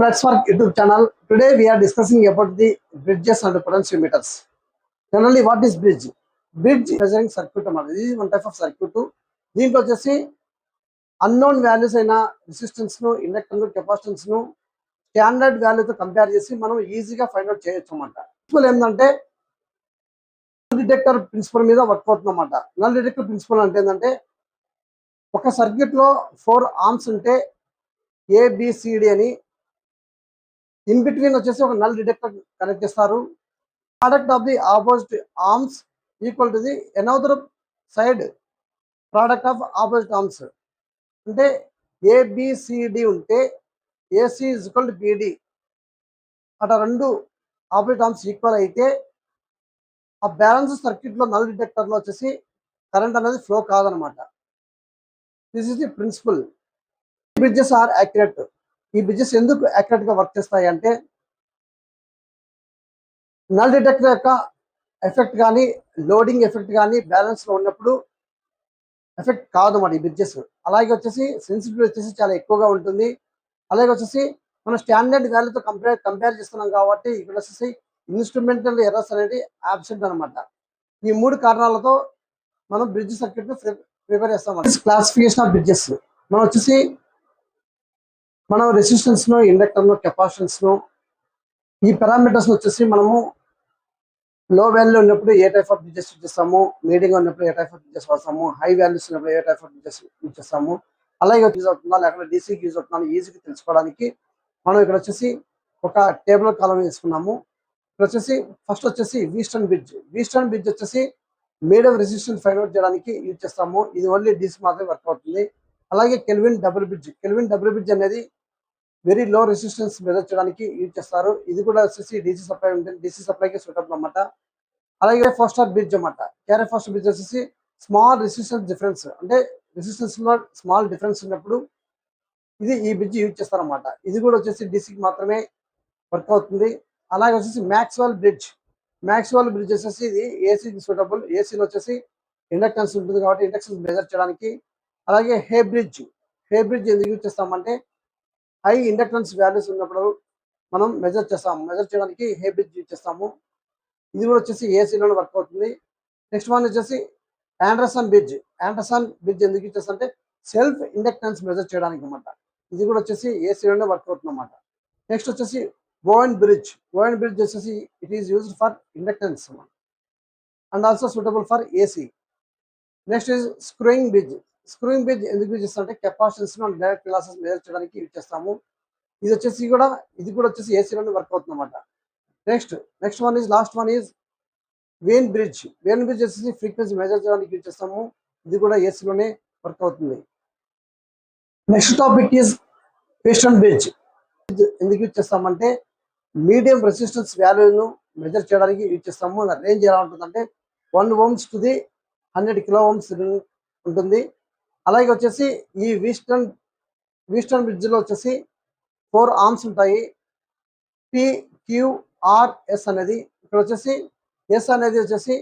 Bradspark YouTube channel. Today we are discussing about the bridges and potentiometers. Generally, what is bridge? Bridge measuring circuit. This is one type of circuit. దీంట్లో వచ్చేసి unknown values అయిన resistance ను, inductance, capacitance ను standard వాల్యూతో compare చేసి మనం ఈజీగా find out చేయొచ్చు అన్నమాట. ప్రిన్సిపల్ ఏంటంటే నల్ డిటెక్టర్ ప్రిన్సిపల్ మీద వర్క్ అవుతుంది అన్నమాట. నల్ డిటెక్టర్ ప్రిన్సిపల్ అంటే ఏంటంటే ఒక సర్క్యూట్ లో 4 ఆర్మ్స్ ఉంటే ఏబిసిడి అని ఇన్ బిట్వీన్ వచ్చేసి ఒక నల్ డిటెక్టర్ కనెక్ట్ చేస్తారు. Product of the opposite arms equal to the another side product of opposite arms. అంటే ఏబిసిడి ఉంటే AC is equal to BD. అట్లా రెండు ఆపోజిట్ ఆర్మ్స్ ఈక్వల్ అయితే ఆ బ్యాలెన్స్ సర్క్యూట్ లో నల్ డిటెక్టర్ లో వచ్చేసి కరెంట్ అనేది ఫ్లో కాదనమాట. This is the principle. Bridges are accurate. ఈ బ్రిడ్జెస్ ఎందుకు యాక్యురేట్ గా వర్క్ చేస్తాయి అంటే నల్ డిటెక్టర్ యొక్క ఎఫెక్ట్ కానీ, లోడింగ్ ఎఫెక్ట్ కానీ బ్యాలెన్స్ లో ఉన్నప్పుడు ఎఫెక్ట్ కాదు అన్నమాట ఈ బ్రిడ్జెస్. అలాగే వచ్చేసి సెన్సిటివిటీ వచ్చేసి చాలా ఎక్కువగా ఉంటుంది. అలాగే వచ్చేసి మనం స్టాండర్డ్ వాల్యూతో కంపేర్ చేస్తున్నాం కాబట్టి ఇక్కడ వచ్చేసి ఇన్స్ట్రుమెంటల్ ఎర్రర్స్ అనేది ఆబ్సెంట్ అనమాట. ఈ 3 కారణాలతో మనం బ్రిడ్జ్ సర్క్యూట్ ను ప్రిపేర్ చేస్తాం. క్లాసిఫికేషన్ ఆఫ్ బ్రిడ్జెస్ మనం వచ్చేసి మనం రెసిస్టెన్స్ ను, ఇండక్టర్ ను, కెపాసిటెన్స్ ను, ఈ పారామీటర్స్ వచ్చేసి మనము లో వాల్యూ ఉన్నప్పుడు ఏ టైప్ ఆఫ్ బ్రిడ్జెస్ యూజ్ చేస్తాము, మీడియం ఉన్నప్పుడు ఏ టైప్ ఆఫ్ బ్రిడ్జెస్ వాడతాము, హై వాల్యూస్ ఉన్నప్పుడు ఏ టైప్ ఆఫ్ బ్రిడ్జెస్ యూజ్ చేస్తాము, అలాగే యూజ్ అవుతుందా లేకపోతే డీసీకి యూజ్ అవుతుందా ఈజీగా తెలుసుకోవడానికి మనం ఇక్కడ వచ్చేసి ఒక టేబుల్ కాలం తీసుకున్నాము. ఇక్కడ వచ్చేసి ఫస్ట్ వచ్చేసి వీస్టర్న్ బ్రిడ్జ్. వీస్టర్న్ బ్రిడ్జ్ వచ్చేసి మీడియం రెసిస్టెన్స్ ఫైండ్ అవుట్ చేయడానికి యూజ్ చేస్తాము. ఇది ఓన్లీ డీసీ మాత్రమే వర్క్ అవుతుంది. అలాగే kelvin double bridge. Kelvin double bridge అనేది వెరీ లో రెసిస్టెన్స్ మెజర్ చేయడానికి యూజ్ చేస్తారు. ఇది కూడా వచ్చేసి డీసీ సప్లై ఉంటుంది, డీసీ సప్లైకి సూటబుల్ అన్నమాట. అలాగే ఫోస్టర్ బ్రిడ్జ్ అన్నమాట. క్యారె ఫోస్టర్ బ్రిడ్జ్ వచ్చేసి స్మాల్ రెసిస్టెన్స్ డిఫరెన్స్, అంటే రెసిస్టెన్స్ లో స్మాల్ డిఫరెన్స్ ఉన్నప్పుడు ఈ బ్రిడ్జ్ యూజ్ చేస్తారన్నమాట. ఇది కూడా వచ్చేసి డీసీకి మాత్రమే వర్క్ అవుతుంది. అలాగే వచ్చేసి మ్యాక్స్వెల్ బ్రిడ్జ్. మ్యాక్స్వెల్ బ్రిడ్జ్ వచ్చేసి ఇది ఏసీకి సూటబుల్. ఏసీలో వచ్చేసి ఇండక్టెన్స్ ఉంటుంది కాబట్టి ఇండక్టెన్స్ మెజర్ చేయడానికి. అలాగే హే బ్రిడ్జ్. హే బ్రిడ్జ్ ఎందుకు యూజ్ చేస్తామంటే హై ఇండక్టెన్స్ వాల్యూస్ ఉన్నప్పుడు మనం మెజర్ చేస్తాము. మెజర్ చేయడానికి హే బ్రిడ్జ్ యూజ్ చేస్తాము. ఇది కూడా వచ్చేసి ఏసీలోనే వర్క్ అవుతుంది. నెక్స్ట్ వన్ వచ్చేసి ఆండర్సన్ బ్రిడ్జ్. ఆండర్సన్ బ్రిడ్జ్ ఎందుకు యూజ్ చేస్తామంటే సెల్ఫ్ ఇండక్టెన్స్ మెజర్ చేయడానికి అన్నమాట. ఇది కూడా వచ్చేసి ఏసీలోనే వర్క్ అవుతుంది అన్నమాట. నెక్స్ట్ వచ్చేసి ఓవెన్ బ్రిడ్జ్. ఓవెన్ బ్రిడ్జ్ వచ్చేసి it is used for inductance and also suitable for AC. Next is screwing bridge. Screwing bridge ఎందుకు యూజ్ చేస్తామంటే capacitance and direct losses measure చేయడానికి యూజ్ చేస్తాము. ఇది కూడా వచ్చేసి ఏసీలోనే వర్క్ అవుతుంది అన్నమాట. Next one is lost one is vein bridge. Vein bridge వచ్చేసి ఫ్రీక్వెన్సీ మెజర్ చేయడానికి యూజ్ చేస్తాము. ఇది కూడా ఏసీలోనే వర్క్ అవుతుంది. Next topic is piston bridge. ఎందుకు యూజ్ చేస్తామంటే మీడియం రెసిస్టెన్స్ వాల్యూను మెజర్ చేయడానికి యూజ్ చేస్తాము. రేంజ్ ఎలా ఉంటుందంటే 1 ohms to the 100 kilo ohms ఉంటుంది. అలాగే వచ్చేసి ఈ వీస్టర్న్ బ్రిడ్జ్ లో వచ్చేసి 4 ఆర్మ్స్ ఉంటాయి. PQRS అనేది ఇక్కడ వచ్చేసి ఎస్ అనేది వచ్చేసి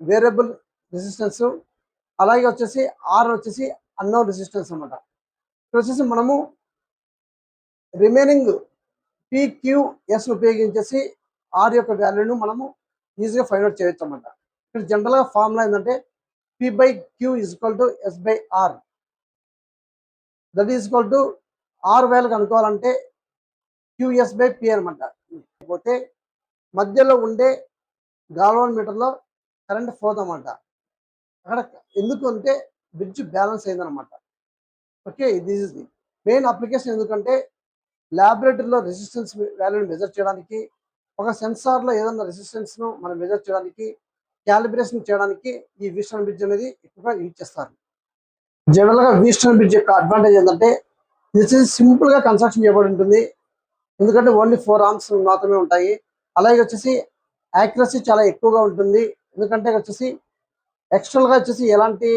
వేరియబుల్ రెసిస్టెన్స్, అలాగే వచ్చేసి ఆర్ వచ్చేసి అన్నోన్ రెసిస్టెన్స్ అన్నమాట. ఇక్కడ వచ్చేసి మనము రిమైనింగ్ PQS ఉపయోగించేసి ఆర్ యొక్క వాల్యూను మనము ఈజీగా ఫైండ్ అవుట్ చేయొచ్చు అన్నమాట. ఇక్కడ జనరల్ గా ఫార్ములా ఏంటంటే P/Q is equal to S/R. That is equal to R value కనుక్కోవాలంటే QS/P అనమాట. పోతే మధ్యలో ఉండే గాల్వాన్ మీటర్ లో కరెంట్ పోదన్నమాట. అక్కడ ఎందుకు అంటే బ్రిడ్జ్ బ్యాలెన్స్ అయిందనమాట. Okay, this is the main application. ఎందుకంటే ల్యాబొరేటరీలో రెసిస్టెన్స్ వాల్యూని మెజర్ చేయడానికి, ఒక సెన్సార్ లో ఏదైనా రెసిస్టెన్స్ ను మనం మెజర్ చేయడానికి, క్యాలిబ్రేషన్ చేయడానికి ఈ వీస్టర్న్ బ్రిడ్జ్ అనేది ఎక్కువగా యూజ్ చేస్తారు. జనరల్ గా వీస్టర్న్ బ్రిడ్జ్ యొక్క అడ్వాంటేజ్ ఏంటంటే ఇది సింపుల్ గా కన్స్ట్రక్షన్ చేయబడి ఉంటుంది. ఎందుకంటే ఓన్లీ 4 ఆర్మ్స్ మాత్రమే ఉంటాయి. అలాగే వచ్చేసి యాక్యురసీ చాలా ఎక్కువగా ఉంటుంది. ఎందుకంటే వచ్చేసి ఎక్స్టర్నల్ గా వచ్చేసి ఎలాంటి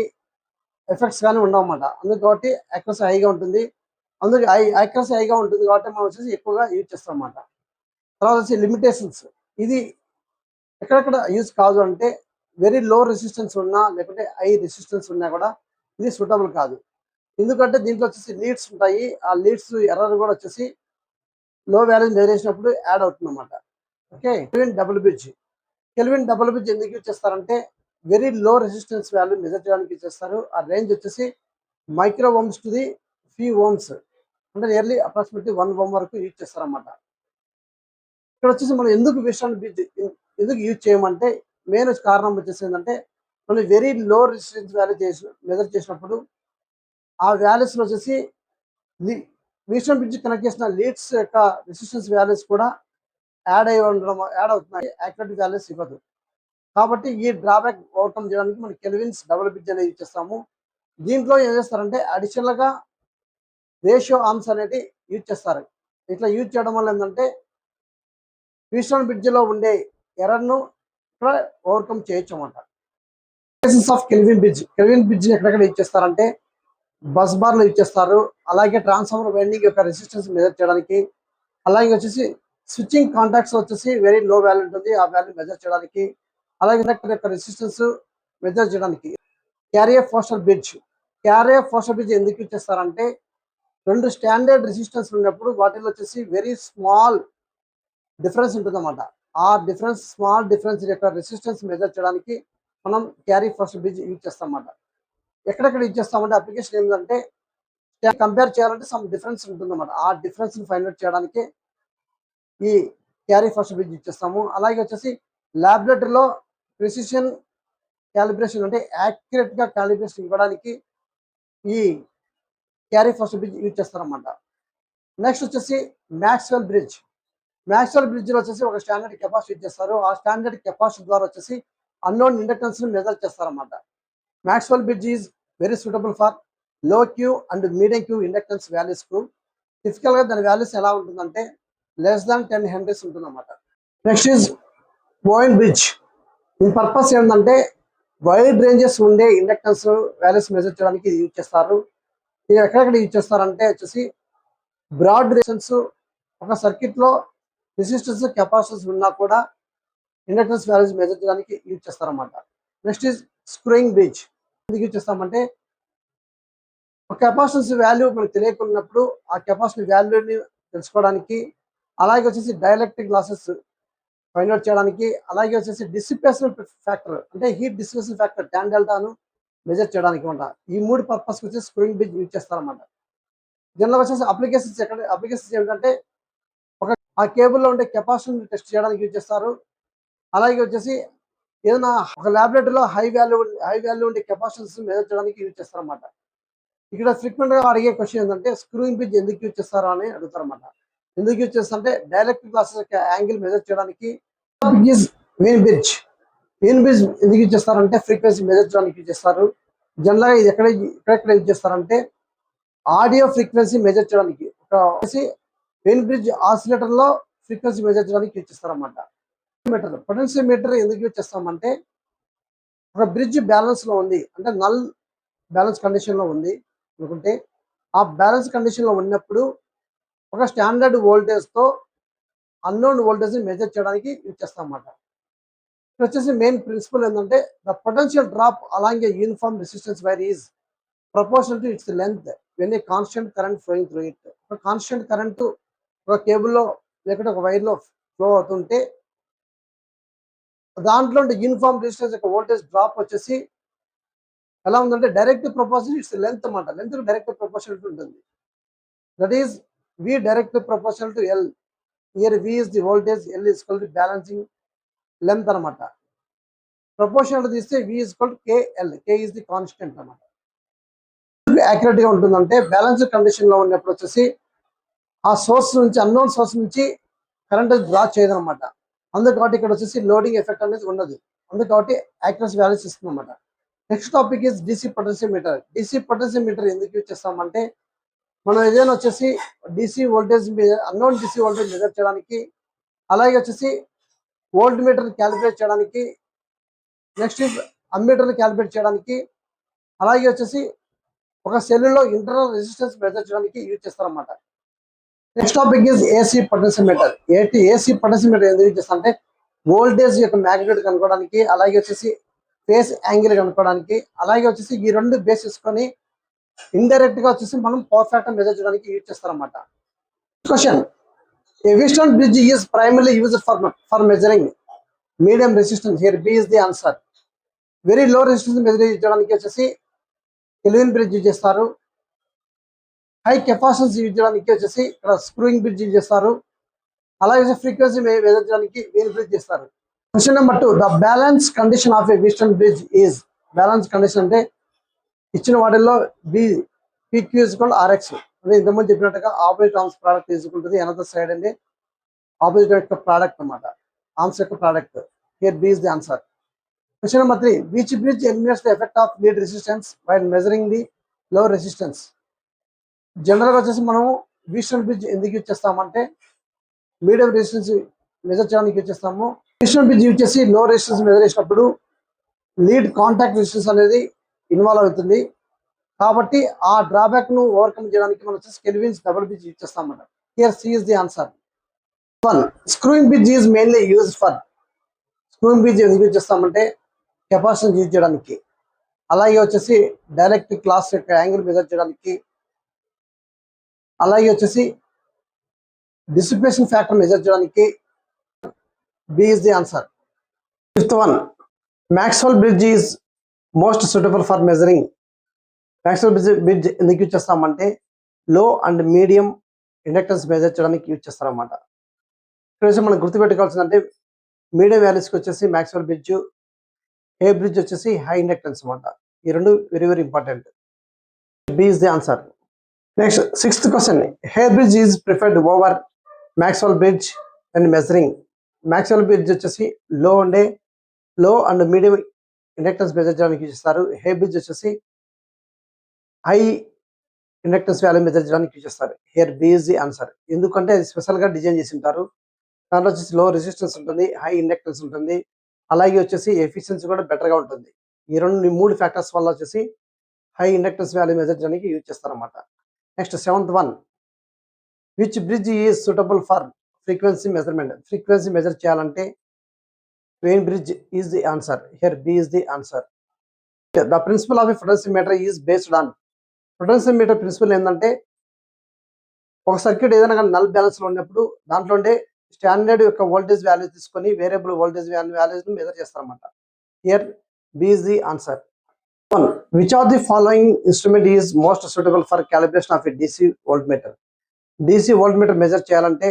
ఎఫెక్ట్స్ కానీ ఉండవు అన్నమాట. అందుకు కాబట్టి యాక్యురసీ హైగా ఉంటుంది. అందుకే యాక్యురసీ హైగా ఉంటుంది కాబట్టి మనం వచ్చేసి ఎక్కువగా యూజ్ చేస్తాం అన్నమాట. తర్వాత వచ్చి లిమిటేషన్స్. ఇది ఎక్కడెక్కడ యూజ్ కాదు అంటే వెరీ లో రెసిస్టెన్స్ ఉన్నా లేకపోతే హై రెసిస్టెన్స్ ఉన్నా కూడా ఇది సూటబుల్ కాదు. ఎందుకంటే దీంట్లో వచ్చేసి లీడ్స్ ఉంటాయి. ఆ లీడ్స్ ఎర్రర్ కూడా వచ్చేసి లో వాల్యూ మెజర్ చేసినప్పుడు యాడ్ అవుతుంది అనమాట. ఓకే, కెల్విన్ డబుల్ బ్రిడ్జ్ ఎందుకు యూజ్ చేస్తారంటే very low resistance value measure చేయడానికి యూజ్ చేస్తారు. ఆ రేంజ్ వచ్చేసి micro ohms to the few ohms, అంటే నియర్లీ అప్రాక్సిమేట్లీ 1 ఓమ్ వరకు యూజ్ చేస్తారన్నమాట. ఇక్కడ వచ్చేసి మనం ఎందుకు విషయాన్ని బ్రిడ్జ్ ఎందుకు యూజ్ చేయమంటే మెయిన్ కారణం వచ్చేసి ఏంటంటే మనం very low resistance value measure చేసినప్పుడు ఆ వాల్యూస్ వచ్చేసి విషయం బ్రిడ్జ్ కనెక్ట్ చేసిన లీడ్స్ యొక్క రెసిస్టెన్స్ వాల్యూస్ కూడా యాడ్ అవుతున్నాయి, యాక్యురేట్ వాల్యూస్ ఇవ్వదు. కాబట్టి ఈ డ్రాబ్యాక్ ఓవర్కమ్ చేయడానికి మనం కెల్విన్స్ డబుల్ బ్రిడ్జ్ అనేది యూజ్ చేస్తాము. దీంట్లో ఏం చేస్తారంటే అడిషనల్ గా రేషియో ఆర్మ్స్ అనేది యూజ్ చేస్తారు. ఇట్లా యూజ్ చేయడం వల్ల ఏంటంటే విషయం బ్రిడ్జ్ లో ఉండే ఎర్రర్ ను ఇక్కడ ఓవర్కమ్ చేయొచ్చు అన్నమాట. ఆఫ్ కెల్విన్ బ్రిడ్జ్ ఎక్కడెక్కడ యూజ్ చేస్తారంటే బస్ బార్ లో యూజ్ చేస్తారు, అలాగే ట్రాన్స్ఫార్మర్ వైండింగ్ యొక్క రెసిస్టెన్స్ మెజర్ చేయడానికి, అలాగే వచ్చేసి స్విచ్చింగ్ కాంటాక్ట్స్ వచ్చేసి వెరీ లో వాల్యూ ఉంటుంది, ఆ వాల్యూ మెజర్ చేయడానికి, అలాగే ఇండక్టర్ యొక్క రెసిస్టెన్స్ మెజర్ చేయడానికి. క్యారియర్ ఫోస్టర్ బ్రిడ్జ్ ఎందుకు యూజ్ చేస్తారంటే రెండు స్టాండర్డ్ రెసిస్టెన్స్ ఉన్నప్పుడు వాటిలో వచ్చేసి వెరీ స్మాల్ డిఫరెన్స్ ఉంటుంది అన్నమాట. ఆ స్మాల్ డిఫరెన్స్ యొక్క రెసిస్టెన్స్ మెజర్ చేయడానికి మనం క్యారీ ఫోస్టర్ బ్రిడ్జ్ యూజ్ చేస్తాం అన్నమాట. ఎక్కడెక్కడ యూజ్ చేస్తామంటే అప్లికేషన్ ఏంటంటే కంపేర్ చేయాలంటే సమ్ డిఫరెన్స్ ఉంటుందన్నమాట. ఆ డిఫరెన్స్ ని ఫైండ్ అవుట్ చేయడానికి ఈ క్యారీ ఫస్ట్ బ్రిడ్జ్ యూజ్ చేస్తాము. అలాగే వచ్చేసి ల్యాబొరేటరీలో ప్రిసిషన్ క్యాలిబ్రేషన్ అంటే యాక్యురేట్ గా క్యాలిబ్రేషన్ ఇవ్వడానికి ఈ క్యారీ ఫస్ట్ బ్రిడ్జ్ యూజ్ చేస్తారన్నమాట. నెక్స్ట్ వచ్చేసి మ్యాక్స్వెల్ బ్రిడ్జ్ లో వచ్చేసి ఒక స్టాండర్డ్ కెపాసిటీ యూజ్ చేస్తారు. ఆ స్టాండర్డ్ కెపాసిటీ ద్వారా వచ్చేసి అన్నోన్ ఇండక్టెన్స్ ని మెజర్ చేస్తారన్నమాట. Maxwell bridge is very suitable for low Q and medium Q inductance values కు. టిపికల్ గా దాని వాల్యూస్ ఎలా ఉంటుందంటే లెస్ దాన్ 10 హెన్రీస్ ఉంటుంది అన్నమాట. Next is Owen bridge. దీని పర్పస్ ఏంటంటే వైడ్ రేంజెస్ ఉండే ఇండక్టెన్స్ వాల్యూస్ మెజర్ చేయడానికి యూజ్ చేస్తారు. ఇది ఎక్కడెక్కడ యూజ్ చేస్తారంటే వచ్చేసి బ్రాడ్ రెసిస్టెన్స్ ఒక సర్క్యూట్ లో రెసిస్టెన్స్ కెపాసిటెన్స్ ఉన్నా కూడా ఇండక్టెన్స్ వాల్యూస్ మెజర్ చేయడానికి యూజ్ చేస్తారన్నమాట. Next is Schering bridge. ఎందుకు యూజ్ చేస్తామంటే ఒక కెపాసిటెన్స్ వాల్యూ మనకు తెలియకున్నప్పుడు ఆ కెపాసిటీ వాల్యూని తెలుసుకోవడానికి, అలాగే వచ్చేసి డైఎలక్ట్రిక్ లాసెస్ ఫైండ్ అవుట్ చేయడానికి, అలాగే వచ్చేసి డిసిపేషన్ ఫ్యాక్టర్ అంటే హీట్ డిసిపేషన్ ఫ్యాక్టర్ ట్యాన్ డెల్టాను మెజర్ చేయడానికి అనమాట. ఈ మూడు పర్పస్ వచ్చేసి స్క్రూయింగ్ బ్రిడ్జ్ యూజ్ చేస్తారన్నమాట. జనరల్ వచ్చేసి అప్లికేషన్స్ ఏంటంటే ఆ కేబుల్లో ఉండే కెపాసిటీని టెస్ట్ చేయడానికి యూజ్ చేస్తారు. అలాగే వచ్చేసి ఏదైనా ఒక ల్యాబొరేటరీలో హై వాల్యూ ఉండే కెపాసిటీస్ మెజర్ చేయడానికి యూజ్ చేస్తారన్నమాట. ఇక్కడ ఫ్రీక్వెంట్ గా అడిగే క్వశ్చన్ ఏంటంటే స్క్రూయింగ్ బ్రిడ్జ్ ఎందుకు యూజ్ చేస్తారా అని అడుగుతారన్నమాట. ఎందుకు యూజ్ చేస్తారంటే డైఎలక్ట్రిక్ లాసెస్ యొక్క యాంగిల్ మెజర్ చేయడానికి. వీన్ బ్రిడ్జ్ ఎందుకు యూజ్ చేస్తారంటే ఫ్రీక్వెన్సీ మెజర్ చేయడానికి యూజ్ చేస్తారు. జనరల్ గా ఇది ఎక్కడెక్కడ యూజ్ చేస్తారంటే ఆడియో ఫ్రీక్వెన్సీ మెజర్ చేయడానికి. వీన్ బ్రిడ్జ్ ఆసిలేటర్ లో ఫ్రీక్వెన్సీ మెజర్ చేయడానికి యూజ్ చేస్తారన్నమాట. పొటెన్షియోమీటర్ ఎందుకు యూజ్ చేస్తామంటే ఒక బ్రిడ్జ్ బ్యాలెన్స్ లో ఉంది అంటే నల్ బ్యాలెన్స్ కండిషన్ లో ఉంది అనుకుంటే ఆ బ్యాలెన్స్ కండిషన్ లో ఉన్నప్పుడు ఒక స్టాండర్డ్ వోల్టేజ్ తో అన్నోన్ వోల్టేజ్ ని మెజర్ చేయడానికి యూజ్ చేస్తాం అన్నమాట. ఇక్కడ వచ్చేసి మెయిన్ ప్రిన్సిపల్ ఏంటంటే the potential drop along a uniform resistance wire is proportional to its length when a constant current flowing through it. ఒక కాన్స్టెంట్ కరెంట్ ఒక కేబుల్లో లేకపోతే ఒక వైర్ లో ఫ్లో అవుతుంటే దాంట్లో యూనిఫామ్ రెసిస్టెన్స్ యొక్క వోల్టేజ్ డ్రాప్ వచ్చేసి ఎలా ఉందంటే డైరెక్ట్ ప్రపోర్షనల్ ఇట్స్ లెంత్ అన్నమాట. లెంత్ డైరెక్ట్ ప్రపోర్షనల్ ఉంటుంది. That is V direct proportional to L. Here V is the voltage, L is equal to balancing length అనమాట. ప్రపోర్షనల్ తీస్తే V is equal to KL. K is the constant అనమాట. Accurate గా ఉంటుందంటే balance condition లో ఉన్నప్పుడు వచ్చేసి ఆ source నుంచి అన్నోన్ సోర్స్ నుంచి కరెంట్ డ్రా చేయదు అనమాట. అందుకని ఇక్కడ వచ్చేసి లోడింగ్ ఎఫెక్ట్ అనేది ఉండదు. అందుకని యాక్యురసీ వాల్యూస్ ఇస్తుంది అనమాట. Next topic is DC potentiometer. DC potentiometer ఎందుకు యూజ్ చేస్తామంటే మనం ఏదైనా వచ్చేసి అన్నోన్ DC వోల్టేజ్ మెజర్ చేయడానికి, అలాగే వచ్చేసి వోల్ట్ మీటర్ క్యాలిక్యులేట్ చేయడానికి, నెక్స్ట్ అమ్మీటర్ క్యాలిక్యులేట్ చేయడానికి, అలాగే వచ్చేసి ఒక సెల్ లో ఇంటర్నల్ రెసిస్టెన్స్ మెజర్ చేయడానికి యూజ్ చేస్తారన్నమాట. Next topic is AC potentiometer. AC potentiometer ఎందుకు యూజ్ చేస్తారంటే వోల్టేజ్ యొక్క మ్యాగ్నిట్యూడ్ కనుక్కోవడానికి, అలాగే వచ్చేసి ఫేస్ యాంగిల్ కనుక్కోవడానికి, అలాగే వచ్చేసి ఈ రెండు బేస్ చేసుకొని ఇండైరెక్ట్ గా వచ్చేసి మనం పవర్ ఫ్యాక్టర్ మెజర్ చేయడానికి యూజ్ చేస్తారన్నమాట. Question A Wheatstone bridge is primarily used for measuring medium resistance. Here B is the answer. Very low resistance measure చేయడానికి వచ్చేసి కెల్విన్ బ్రిడ్జ్ యూజ్ చేస్తారు. హై కెపాసిటెన్స్ యూజ్ చేయడానికి వచ్చేసి ఇక్కడ స్క్రూయింగ్ బ్రిడ్జ్ యూజ్ చేస్తారు. అలాగే ఫ్రీక్వెన్సీ మెజర్ చేయడానికి wheel bridge చేస్తారు. Question number 2, the balance condition of A Wheatstone bridge is. Balance condition అంటే ఇచ్చిన వాటిల్లో బి PQ ఈక్వల్ RX. అంటే ఇంతకుముందు చెప్పినట్టుగా ఆపోజిట్ ఆర్మ్స్ ప్రోడక్ట్ తీసుకుంటుంది, అనదర్ సైడ్ అంటే ఆపోజిట్ యొక్క ప్రోడక్ట్ అన్నమాట, ఆర్మ్స్ యొక్క product. Here B is the answer. Question number 3, which bridge eliminates the effect of lead resistance while measuring the low resistance? జనరల్గా వచ్చేసి మనం Wheatstone బ్రిడ్జ్ ఎందుకు use చేస్తామంటే మీడియం రెసిస్టెన్స్ మెజర్ చేయడానికి యూజ్ చేస్తాము. Wheatstone బ్రిడ్జ్ యూజ్ చేసి లో resistance measure చేసినప్పుడు లీడ్ కాంటాక్ట్ రెసిస్టెన్స్ అనేది ఇన్వాల్వ్ అవుతుంది. కాబట్టి ఆ డ్రాబ్యాక్ ను ఓవర్కమ్ చేయడానికి మనం వచ్చేసి కెల్విన్స్ డబుల్ బ్రిడ్జ్ యూజ్ చేస్తామన్నమాట. Here C is the answer. 1, screwing bridge is mainly used for. Screwing bridge ఎందుకు యూజ్ చేస్తామంటే కెపాసిటెన్స్ యూజ్ చేయడానికి, అలాగే వచ్చేసి డైరెక్ట్ క్లాస్ యొక్క యాంగిల్ మెజర్ చేయడానికి, అలాగే వచ్చేసి డిసిపేషన్ ఫ్యాక్టర్ మెజర్ చేయడానికి. B is the answer. 5th one, Maxwell bridge is most suitable for measuring. Maxwell bridge ఎందుకు యూజ్ చేస్తామంటే low and medium inductance measure చేయడానికి యూజ్ చేస్తారన్నమాట. ఇక్కడ మనం గుర్తుపెట్టుకోవాల్సిందంటే మీడియం వాల్యూస్కి వచ్చేసి Maxwell బ్రిడ్జ్, ఏ బ్రిడ్జ్ వచ్చేసి హై ఇండక్టెన్స్ అన్నమాట. ఈ రెండు very very important. B is the answer. Next 6th question, Hay bridge is preferred over Maxwell bridge and measuring. Maxwell bridge వచ్చేసి low and medium inductance measure చేయడానికి use చేస్తారు. Hay bridge వచ్చేసి high inductance value measure చేయడానికి use చేస్తారు. Here B is the answer. ఎందుకంటే అది స్పెషల్గా design చేసి ఉంటారు. దాంట్లో వచ్చేసి లో రెసిస్టెన్స్ ఉంటుంది, హై ఇండక్టెన్స్ ఉంటుంది, అలాగే వచ్చేసి ఎఫిషియన్సీ కూడా బెటర్గా ఉంటుంది. ఈ 3 ఫ్యాక్టర్స్ వల్ల వచ్చేసి హై ఇండక్టెన్స్ వాల్యూ మెజర్ చేయడానికి యూజ్ చేస్తారన్నమాట. Next 7th one, which bridge is suitable for frequency measurement. Frequency measure చేయాలంటే Wien bridge is the answer. Here B is the answer. The principle of a potentiometer is based on. Potentiometer principle ఏంటంటే ఒక circuit ఏదైనా కానీ null balance లో ఉన్నప్పుడు దాంట్లో ఉండే standard యొక్క వోల్టేజ్ వాల్యూ తీసుకొని వేరియబుల్ వోల్టేజ్ వాల్యూస్ ని మెజర్ చేస్తారన్నమాట. Here B is the answer. 1, which of the following instrument is most suitable for calibration of a DC voltmeter. DC voltmeter measure చేయాలంటే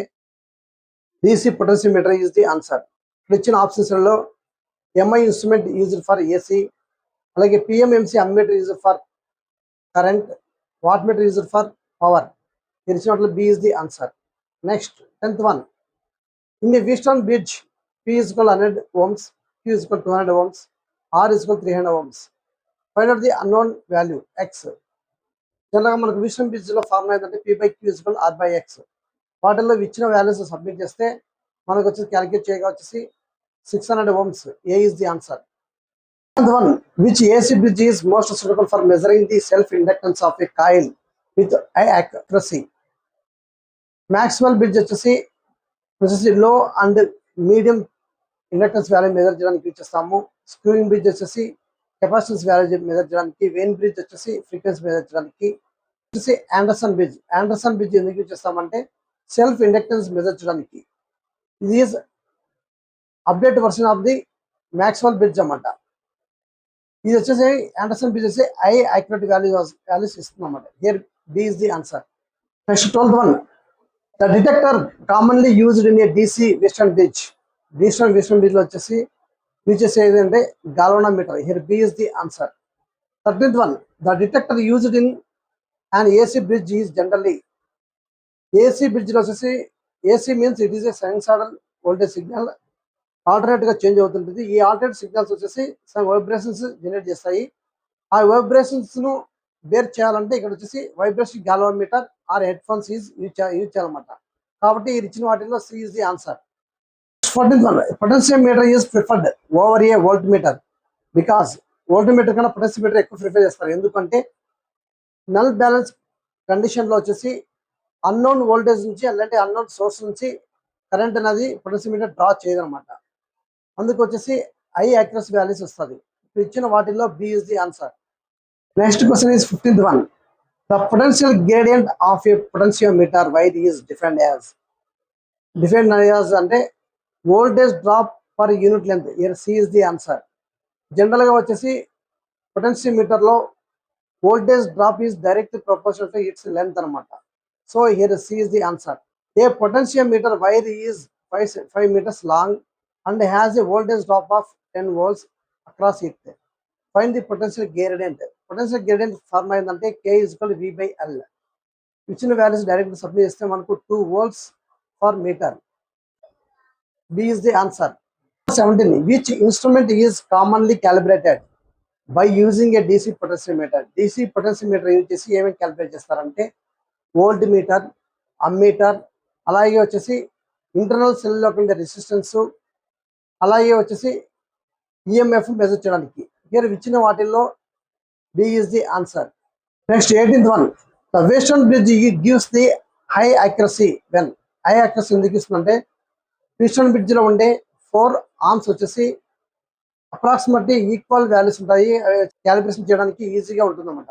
DC potentiometer is the answer. ఇప్పుడు ఇచ్చిన ఆప్షన్స్లలో MI instrument used for AC, అలాగే PMMC ammeter used for current, wattmeter used for power. ఇచ్చినట్లు B is the answer. Next 10th one, in a Wheatstone bridge, P is equal 100 ohms, Q is equal 200 ohms, R is equal 300 ohms. Find out the unknown value X. జనరల్గా మనకు Wheatstone bridge లో formula ఏంటంటే P/Q is equal R/X. వాటిల్లో ఇచ్చిన values submit చేస్తే మనకు వచ్చేసి calculate చేయగా వచ్చేసి 600 ohms. A is the answer. 11th one, which AC bridge is most suitable for measuring the self inductance of a coil with high accuracy. Maxwell bridge వచ్చేసి low and medium inductance value measure చేయడానికి use చేస్తాము. Schering bridge వచ్చేసి capacitance value measure చేయడానికి, Wien bridge వచ్చేసి frequency measure చేయడానికి, వచ్చేసి Anderson bridge ఎందుకు use చేస్తామంటే సెల్ఫ్ ఇండక్టెన్స్ మెజర్ చేయడానికి. ఇది is update version of the Maxwell bridge అన్నమాట. ఇది వచ్చేసి ఆండర్సన్ బ్రిడ్జ్ వచ్చి హై యాక్యురేట్ వాల్యూస్ ఇస్తుంది అన్నమాట. Here B is the answer. Next 12th one, the detector commonly used in a DC Wheatstone bridge. Wheatstone bridge లో వచ్చేసి use చేసేది అంటే galvanometer. Here B is the answer. 13th one, the detector used in an AC bridge is generally. AC bridge లో వచ్చేసి AC means it is a sinusoidal voltage signal. Alternate గా change అవుతుంటుంది. ఈ alternate signals వచ్చేసి some vibrations generate చేస్తాయి. ఆ vibrations ను bear చేయాలంటే ఇక్కడ వచ్చేసి vibration galvanometer or head phones use చేయాలన్నమాట. కాబట్టి ఈ ఇచ్చిన వాటిలో C is the answer. 14th one, potentiometer is preferred over a voltmeter because voltmeter కన్నా పొటెన్షియోమీటర్ ఎక్కువ ప్రిఫర్ చేస్తారు. ఎందుకంటే నల్ బ్యాలెన్స్ కండిషన్ లో వచ్చేసి అన్నోన్ వోల్టేజ్ నుంచి అలాంటి అన్నోన్ సోర్స్ నుంచి కరెంట్ అనేది పొటెన్షియోమీటర్ డ్రా చేయదన్నమాట. అందుకు వచ్చేసి హై యాక్యురసీ వాల్యూస్ వస్తుంది. ఇప్పుడు ఇచ్చిన వాటిల్లో B is the answer. Next question is 15th one, the potential gradient of a potentiometer wire is defined as. Define as అంటే voltage drop per unit length, here C is the answer. General గా వచ్చేసి potentiometer లో voltage drop is direct proportional to its length అనమాట. So here C is the answer. A potentiometer wire is 5 meters long and has a voltage drop of 10 volts across it. Find the potential gradient. Potential gradient formula ఏంటంటే K equal V by L. ఇచ్చిన values direct submit చేస్తే మనకు 2 volts per meter. B is the answer. 17. Which instrument is commonly calibrated by using a DC potentiometer? DC potentiometer use చేసి ఏమేమి calibrate చేస్తారంటే volt meter, ammeter, అలాగే వచ్చేసి internal సెల్లో ఉండే రెసిస్టెన్స్, అలాగే వచ్చేసి ఈఎంఎఫ్ మెజర్ చేయడానికి. here ఇచ్చిన వాటిల్లో B is the answer. Next 18th one. The Western Bridge gives the high accuracy when. High accuracy ఎందుకు ఇస్తుందంటే వెస్టర్న్ బ్రిడ్జ్ లో ఉండే 4 arms వచ్చేసి అప్రాక్సిమేట్లీ ఈక్వల్ వాల్యూస్ ఉంటాయి. క్యాలిబ్రేషన్ చేయడానికి ఈజీగా ఉంటుంది అనమాట.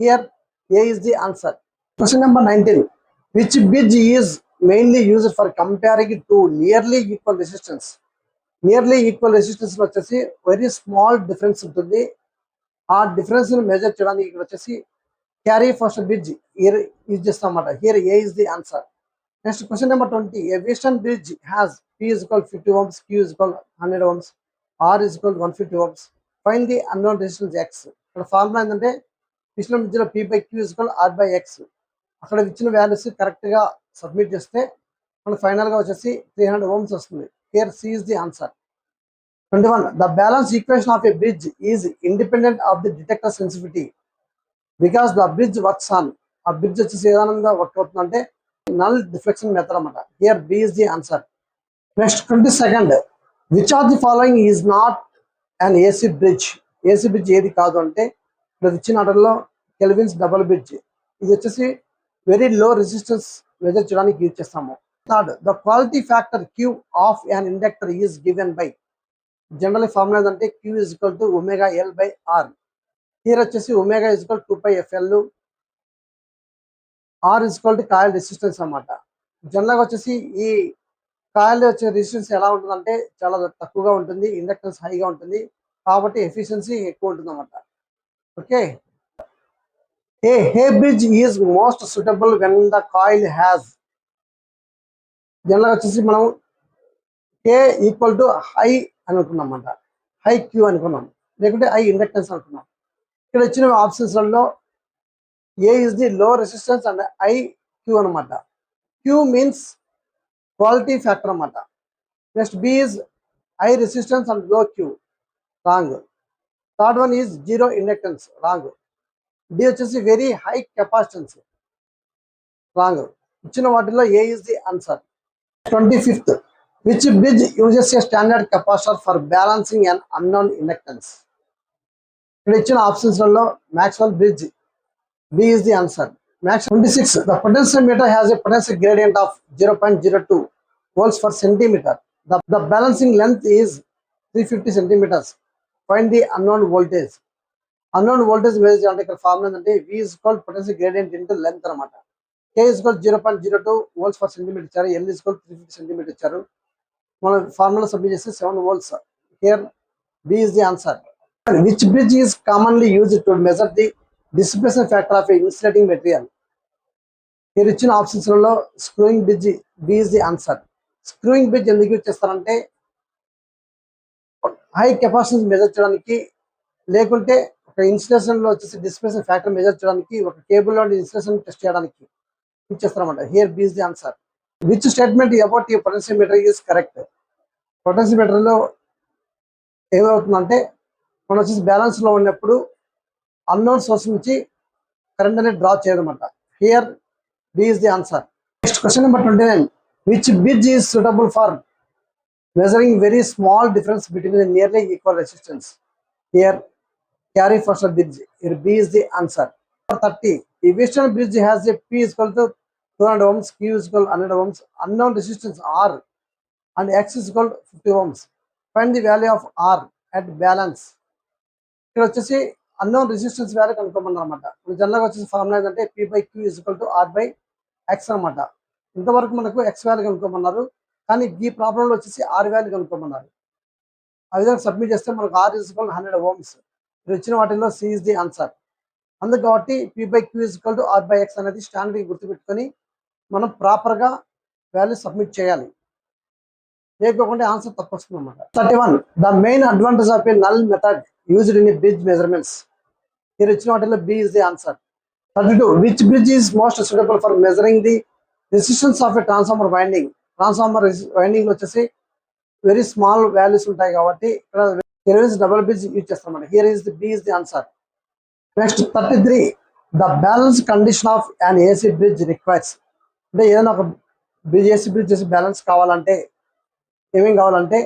Here A is the answer. Question number 19. Which bridge is mainly used for comparing to nearly equal resistance? Nearly equal resistance వచ్చేసి వెరీ స్మాల్ డిఫరెన్స్ ఉంటుంది. ఆ డిఫరెన్స్ మెజర్ చేయడానికి ఇక్కడ వచ్చేసి క్యారీ ఫస్ట్ బ్రిడ్జ్ యూజ్ చేస్తాం అన్నమాట. Here A is the answer. Next question number 20. A western bridge has P is equal 50 ohms, Q is equal 100 ohms, R is equal 150 ohms. Find the unknown resistance X. ఇక్కడ formula ఏంటంటే western bridge లో P by Q is equal R by X. అక్కడ ఇచ్చిన values correct గా submit చేస్తే మనకు final గా వచ్చేసి 300 ohms వస్తుంది. Here C is the answer. 21. The balance equation of a bridge is independent of the detector sensitivity because the bridge works on. ఆ bridge వచ్చేసి ఏ విధంగా వర్క్ అవుతుందంటే నల్ డిఫ్లెక్షన్ మెథడ్ అన్నమాట. Here B is the answer. Next 22nd. Which of the following is not an AC bridge? AC bridge ఏది కాదు అంటే ఇక్కడ ఇచ్చిన ఆర్డర్లో కెల్విన్స్ డబుల్ బ్రిడ్జ్. ఇది వచ్చేసి వెరీ లో రెసిస్టెన్స్ మెజర్ చేయడానికి యూజ్ చేస్తాము. Third. The quality factor Q of an inductor is given by. General formula ఏంటంటే Q is equal to omega L by R. Here వచ్చేసి omega is equal to 2πfL, R is equal to coil resistance అన్నమాట. జనరల్గా వచ్చేసి ఈ coil వచ్చే resistance ఎలా ఉంటుందంటే చాలా తక్కువగా ఉంటుంది, ఇండక్టెన్స్ హైగా ఉంటుంది, కాబట్టి ఎఫిషియన్సీ ఎక్కువ ఉంటుంది అన్నమాట. Okay. A bridge is most suitable when the coil has. జనరల్గా వచ్చేసి మనం K ఈక్వల్ టు హై అనుకున్నాం అన్నమాట. హై Q అనుకున్నాం, లేకుంటే హై ఇండక్టెన్స్ అనుకున్నాం. ఇక్కడ ఇచ్చిన ఆప్షన్స్లలో ఏ ఇస్ ది లో రెసిస్టెన్స్ అండ్ ఐ Q అనమాట. Q మీన్స్ క్వాలిటీ ఫ్యాక్టర్ అన్నమాట. Next B is high resistance and లో Q, wrong. Third one is zero inductance, wrong. D వచ్చేసి వెరీ హై కెపాసిటెన్స్, రాంగ్. ఇచ్చిన వాటిలో A is the answer. 25th. Which bridge uses a standard capacitor for balancing an unknown inductance? ఇక్కడ ఇచ్చిన ఆప్షన్స్లలో Maxwell bridge, B is the answer. Next 26. The potentiometer has a potential gradient of 0.02 volts per centimeter. The balancing length is 350 centimeters. Find the unknown voltage. Unknown voltage measure అంటే ఇక్కడ formula ఏంటంటే V is equal potential gradient into length అన్నమాట. K is equal 0.02 volts per centimeter ఇచ్చారు, L is equal 350 centimeter ఇచ్చారు. మనం formula submit చేస్తే 7 volts. Here B is the answer. Which bridge is commonly used to measure the dissipation factor of a insulating material? here ఇచ్చిన ఆప్షన్స్లలో Schering bridge, B is the answer. Schering bridge ఎందుకు use చేస్తారంటే high capacity measure చేయడానికి, లేకుంటే ఒక insulation లో వచ్చేసి dissipation factor measure చేయడానికి, ఒక కేబుల్ లో ఇన్సులేషన్ టెస్ట్ చేయడానికి యూజ్ చేస్తారన్నమాట. Here B is the answer. Which statement about a potentiometer is correct? Potentiometer లో ఏమవుతుందంటే మనం వచ్చేసి బ్యాలెన్స్ లో ఉన్నప్పుడు అన్నోన్ సోర్స్ నుంచి కరెంట్ అనేది డ్రా చేయదన్నమాట. Here B is the answer. Next question number 29. Which bridge is suitable for measuring very small difference between a nearly equal resistance? Here carry first bridge. Here B is the answer. 30. The western bridge has a P is equal to 200 ohms, Q is equal to 100 ohms, unknown resistance R and X is equal to 50 ohms. Find the value of R at balance. ఇక్కడ వచ్చేసి unknown resistance value కనుక్కోమన్నారు అనమాట. జనరల్గా వచ్చేసి formula ఏంటంటే P by Q is equal to R by X అనమాట. ఇంతవరకు మనకు X value కనుక్కోమన్నారు, కానీ ఈ ప్రాబ్లంలో వచ్చేసి ఆర్ వాల్యూ కనుక్కోమన్నారు. ఆ విధంగా సబ్మిట్ చేస్తే మనకు ఆర్ ఈజ్ ఈక్వల్ 100 ohms. మీరు ఇచ్చిన వాటిల్లో సి ఇస్ ది ఆన్సర్. అందుకు కాబట్టి P by Q is equal to R by X అనేది స్టాండర్డ్ గుర్తుపెట్టుకొని మనం ప్రాపర్గా వాల్యూ సబ్మిట్ చేయాలి. లేకపోతే ఆన్సర్ తప్పు వస్తుంది అన్నమాట. 31 the main advantage of a null method used in bridge measurements. మీరు ఇచ్చిన వాటిలో B is the answer. 32 which bridge is most suitable for measuring the resistance of a transformer winding. Transformer winding వచ్చేసి very small values ఉంటాయి కాబట్టి ఇక్కడ double bridge use చేస్తాం. Here is the B is the answer. Next 33 the balance condition of an AC bridge requires. అంటే ఏదైనా ఒక AC bridge చేసి balance కావాలంటే ఏమేం కావాలంటే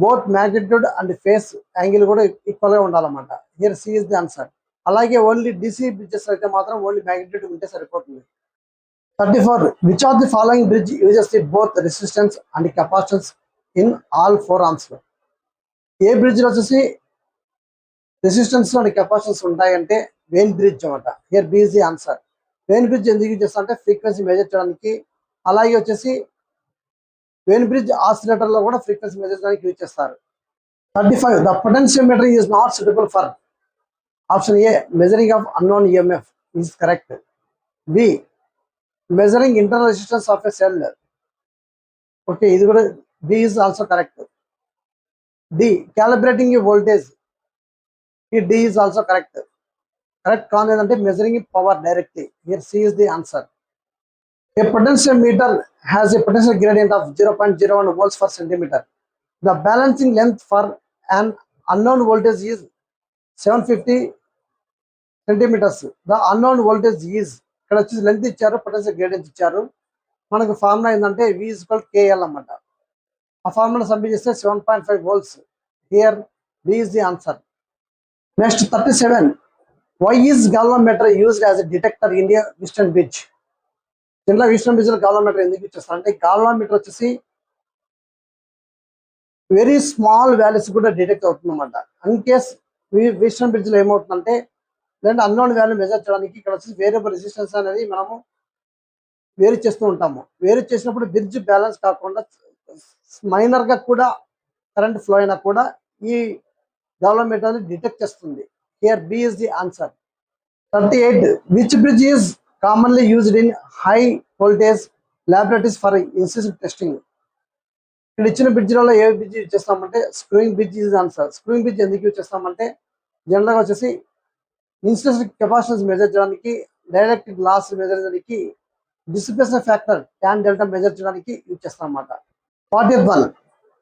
both magnitude and phase angle కూడా ఈక్వల్ గా ఉండాలన్నమాట. Here C is the answer. అలాగే ఓన్లీ డిసి బ్రిడ్జెస్ అయితే మాత్రం ఓన్లీ మ్యాగ్నిట్యూడ్ ఉంటే సరిపోతుంది. 34 which of the following bridge uses the both resistance and capacitance in all 4 arms. ఏ బ్రిడ్జ్ లో వచ్చేసి రెసిస్టెన్స్ అండ్ కెపాసిటెన్స్ ఉంటాయంటే వెయిన్ బ్రిడ్జ్ అన్నమాట. Here B is the answer. Wien bridge ఎందుకు యూజ్ చేస్తా అంటే ఫ్రీక్వెన్సీ మెజర్ చేయడానికి, అలాగే వచ్చేసి వెయిన్ బ్రిడ్జ్ ఆసిలేటర్ లో కూడా ఫ్రీక్వెన్సీ మెజర్ చేయడానికి యూజ్ చేస్తారు. 35 the potentiometer is not suitable for option A measuring of unknown EMF is correct. B measuring internal resistance of a cell. Okay, ఇది కూడా B is also correct. D calibrating a voltage. ఈ D is also correct. Correct కాదు ఏంటంటే measuring power directly. Here C is the answer. A potentiometer has a potential gradient of 0.01 volts per centimeter. The balancing length for an unknown voltage is 750 centimeters. The unknown voltage is ఇక్కడ వచ్చేసి length ఇచ్చారు, potential gradient ఇచ్చారు. మనకు formula ఏంటంటే V is equal to KL అన్నమాట. ఆ formula submit చేస్తే 7.5 volts. Here B is the answer. Next 37 why is galvanometer used as a detector in a Western bridge. దీంట్లో వీస్టర్న్ బ్రిడ్జ్ లో గాల్వామీటర్ ఎందుకు ఇచ్చేస్తారు అంటే గాల్వామీటర్ వచ్చేసి వెరీ స్మాల్ వాల్యూస్ కూడా డిటెక్ట్ అవుతుంది అనమాట. ఇన్ కేస్ వీస్టర్న్ బ్రిడ్జ్ లో ఏమవుతుందంటే లేదంటే అన్నోన్ వాల్యూ మెజర్ చేయడానికి ఇక్కడ వచ్చేసి వేరియబుల్ రెసిస్టెన్స్ అనేది మనము వేరు చేస్తూ ఉంటాము. వేరు చేసినప్పుడు బ్రిడ్జ్ బ్యాలెన్స్ కాకుండా మైనర్ గా కూడా కరెంట్ ఫ్లో అయినా కూడా ఈ గాల్వామీటర్ డిటెక్ట్ చేస్తుంది. Here B is the answer. 38 which bridge is commonly used in high voltage laboratories for incisive testing. ఇక్కడ ఇచ్చిన బ్రిడ్జ్లలో ఏ బ్రిడ్జ్ యూజ్ చేస్తామంటే Schering bridge is answer. Schering bridge ఎందుకు యూజ్ చేస్తామంటే జనరల్గా వచ్చేసి ఇన్సులేషన్ కెపాసిటెన్స్ మెజర్ చేయడానికి, డైఎలక్ట్రిక్ లాస్ మెజర్ చేయడానికి, dissipation factor tan delta measure చేయడానికి యూజ్ చేస్తాం అన్నమాట. 41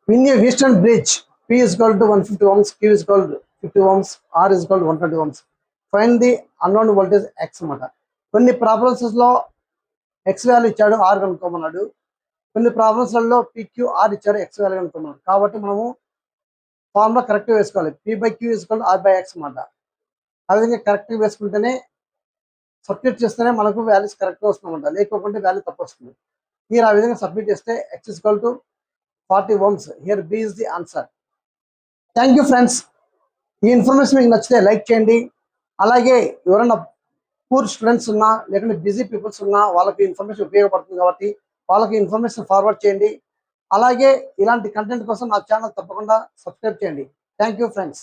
in a Wheatstone bridge P is equal to 150 ohms, Q is equal to 50 ohms, R is equal to 120 ohms. Find the unknown voltage X అన్నమాట. కొన్ని problems లో X value ఇచ్చాడు, are కనుక్కోమన్నాడు. కొన్ని ప్రాబ్లమ్స్లలో PQR ఇచ్చాడు, X value కనుక్కోమన్నాడు. కాబట్టి మనము formula correct వేసుకోవాలి. P by Q is equal to R by X అన్నమాట. ఆ విధంగా కరెక్ట్ వేసుకుంటేనే సబ్స్టిట్యూట్ చేస్తేనే మనకు వాల్యూస్ కరెక్ట్గా వస్తుందన్నమాట. లేకపోతే వాల్యూ తప్పు వస్తుంది. మీరు ఆ విధంగా సబ్మిట్ చేస్తే X is equal to 40 ohms. Here B is the answer. Thank you friends. ఈ ఇన్ఫర్మేషన్ మీకు నచ్చితే లైక్ చేయండి. అలాగే ఎవరైనా పూర్ స్టూడెంట్స్ ఉన్నా లేకుంటే బిజీ పీపుల్స్ ఉన్నా వాళ్ళకి ఇన్ఫర్మేషన్ ఉపయోగపడుతుంది కాబట్టి వాళ్ళకి ఇన్ఫర్మేషన్ ఫార్వర్డ్ చేయండి. అలాగే ఇలాంటి కంటెంట్ కోసం నా ఛానల్ తప్పకుండా సబ్స్క్రైబ్ చేయండి. Thank you friends.